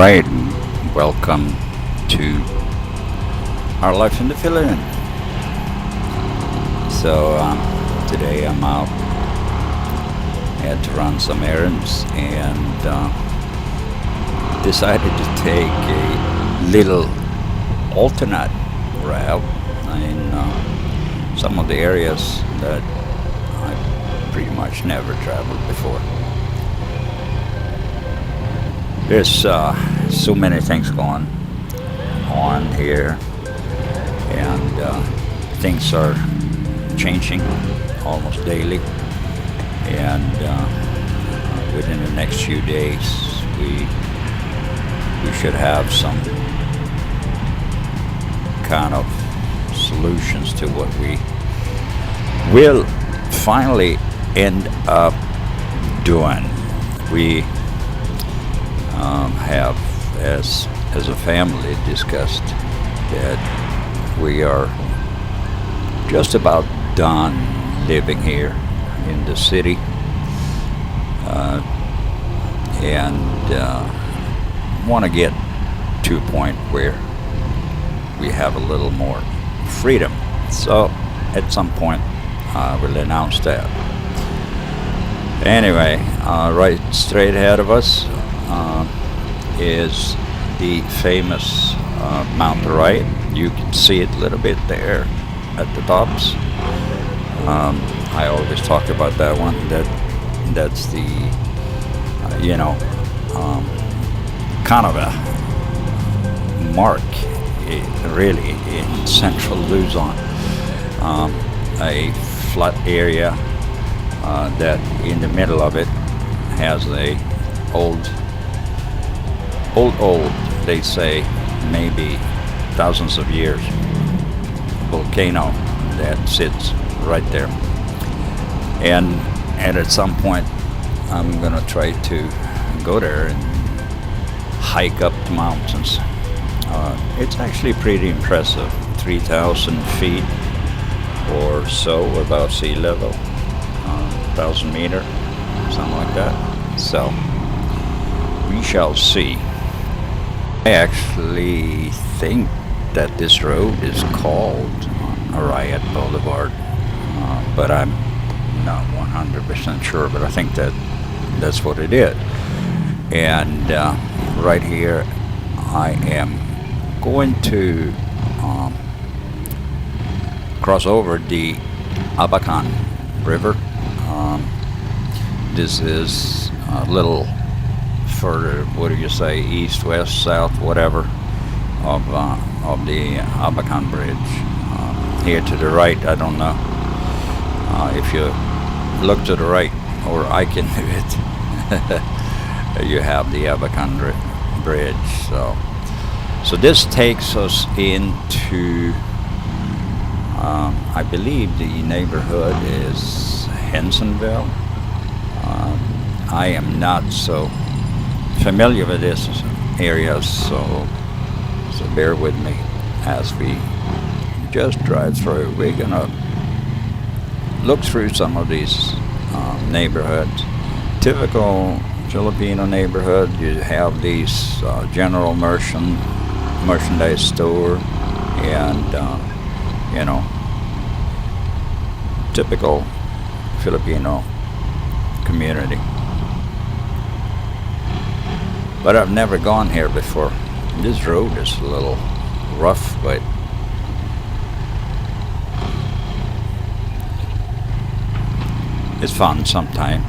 Alright, welcome to our life in the Philippines. So today I'm out, had to run some errands and decided to take a little alternate route in some of the areas that I pretty much never traveled before. There's so many things going on here, and things are changing almost daily. And within the next few days, we should have some kind of solutions to what we will finally end up doing. We have, as a family, discussed that we are just about done living here in the city, and want to get to a point where we have a little more freedom. So at some point I will announce that. Anyway, right straight ahead of us is the famous Mount Right. You can see it a little bit there at the tops. I always talk about that one. That's the kind of a mark, really, in central Luzon. A flat area that in the middle of it has a old, they say, maybe thousands of years volcano that sits right there. And at some point I'm gonna try to go there and hike up the mountains. It's actually pretty impressive, 3,000 feet or so above sea level, 1,000 meter, something like that. So we shall see. I actually think that this road is called Arayat Boulevard, but I'm not 100% sure, but I think that's what it is. And right here I am going to cross over the Abacan River. This is a little further, what do you say, east, west, south, whatever, of the Abacan Bridge. Here to the right, I don't know if you look to the right, or I can do it. You have the Abacan Bridge. So this takes us into, I believe the neighborhood is Hensonville. I am not so familiar with this area, so bear with me as we just drive through. We're gonna look through some of these neighborhoods. Typical Filipino neighborhood. You have these general merchandise store, and typical Filipino community. But I've never gone here before. This road is a little rough, but it's fun sometimes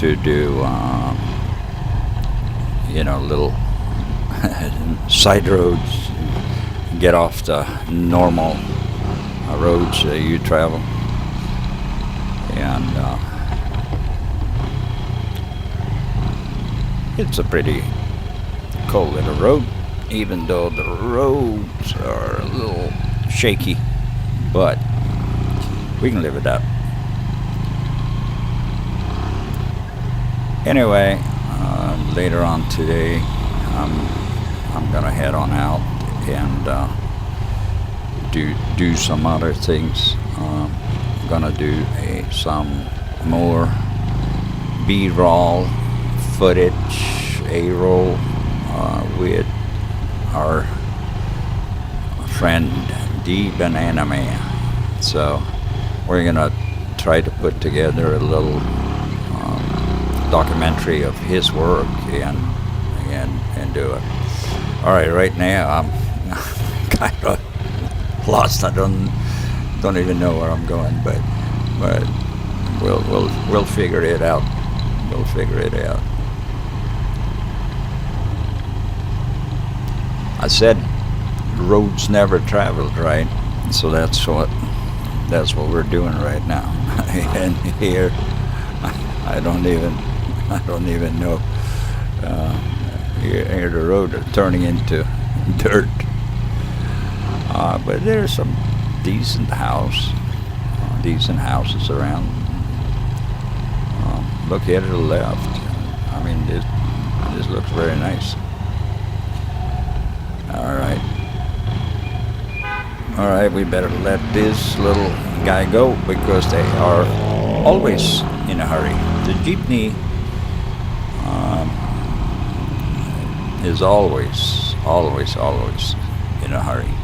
to do little side roads, get off the normal roads you travel. And it's a pretty cool little road, even though the roads are a little shaky, but we can live with that. Anyway, later on today I'm gonna head on out and do some other things. I'm gonna do some more B-roll footage, A-roll with our friend D Banana Man. So we're gonna try to put together a little documentary of his work and do it. All right, right now I'm kind of lost. I don't even know where I'm going, but we'll figure it out. We'll figure it out. I said roads never traveled, right? So that's what we're doing right now. And here, I don't even know. Here the road is turning into dirt. But there's some decent houses around. Look here to the left. I mean, this looks very nice. All right, we better let this little guy go because they are always in a hurry. The jeepney is always in a hurry.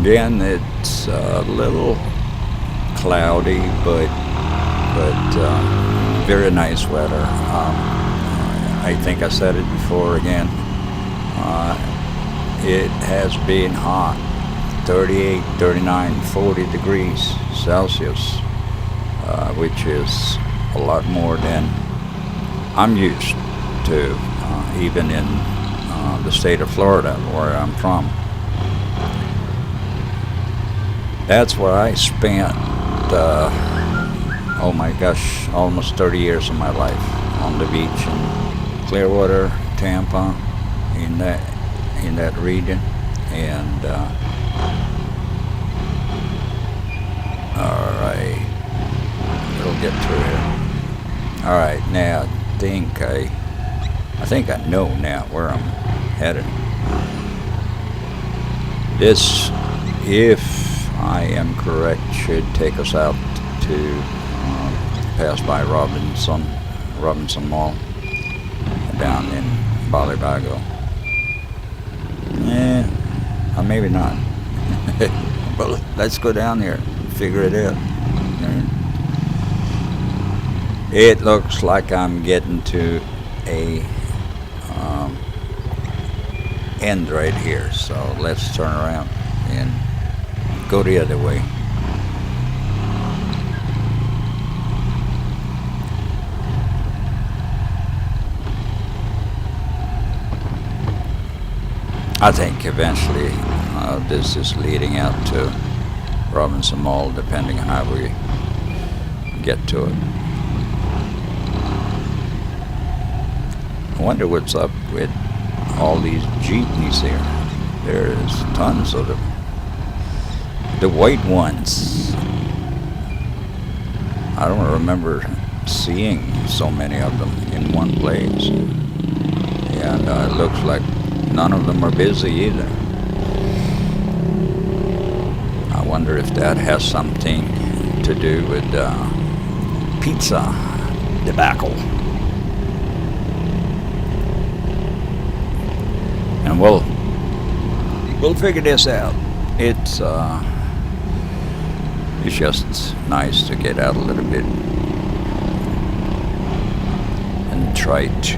Again, it's a little cloudy, but very nice weather. I think I said it before again. It has been hot, 38, 39, 40 degrees Celsius, which is a lot more than I'm used to, even in the state of Florida, where I'm from. That's where I spent, oh my gosh, almost 30 years of my life, on the beach in Clearwater, Tampa, in that region. And all right, we'll get through it. All right, now I think I know now where I'm headed. This, if I am correct, should take us out to pass by Robinson Mall down in Balibago. Or maybe not. But let's go down here and figure it out. It looks like I'm getting to a end right here, so let's turn around and go the other way. I think eventually this is leading out to Robinson Mall, depending on how we get to it. I wonder what's up with all these jeepneys here. There's tons of them. The white ones. I don't remember seeing so many of them in one place. And it looks like none of them are busy either. I wonder if that has something to do with pizza debacle. And we'll figure this out. It's just nice to get out a little bit and try to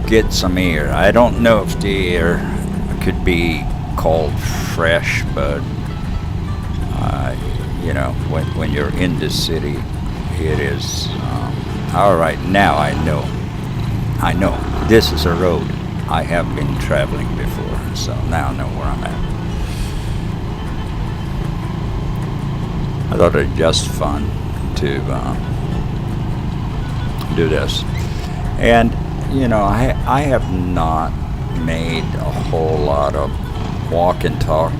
get some air. I don't know if the air could be called fresh, but when you're in the city, it is. All right, now I know this is a road I have been traveling before, so now I know where I'm at. I thought it was just fun to do this, and I have not made a whole lot of walk and talk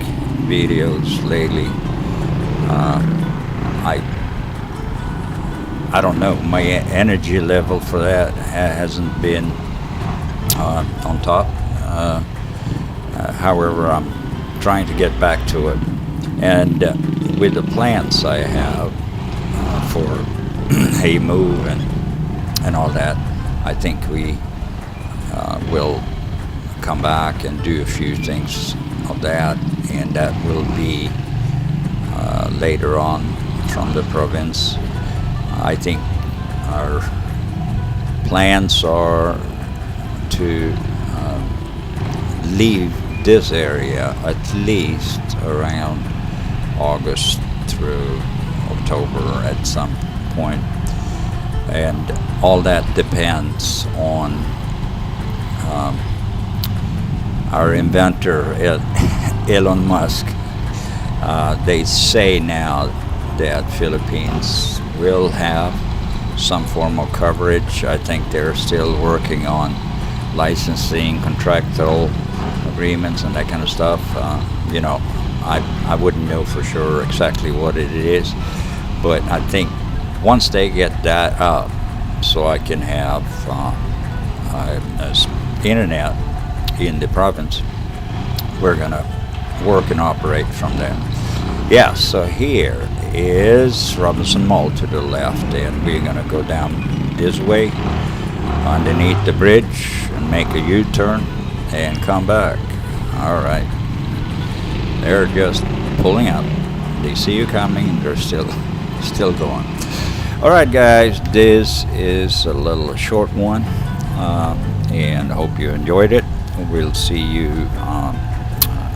videos lately. I don't know, my energy level for that hasn't been on top. However, I'm trying to get back to it, and with the plants I have for hay move and all that. I think we will come back and do a few things of that, and that will be later on from the province. I think our plans are to leave this area at least around August through October at some point, and all that depends on our inventor Elon Musk. They say now that Philippines will have some form of coverage. I think they're still working on licensing, contractual agreements, and that kind of stuff. I wouldn't know for sure exactly what it is, but I think once they get that up, so I can have internet in the province, we're gonna work and operate from there. Yeah, so here is Robinson Mall to the left, and we're gonna go down this way underneath the bridge and make a U-turn and come back. All right, they're just pulling up. They see you coming, they're still going. All right, guys, this is a little short one, and I hope you enjoyed it. We'll see you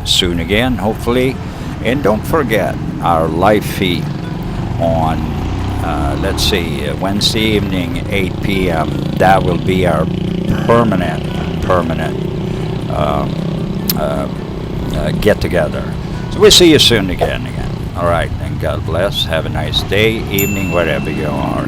soon again, hopefully. And don't forget our live feed on Wednesday evening, 8 p.m. That will be our permanent get together. So we'll see you soon again. All right, and God bless. Have a nice day, evening, wherever you are.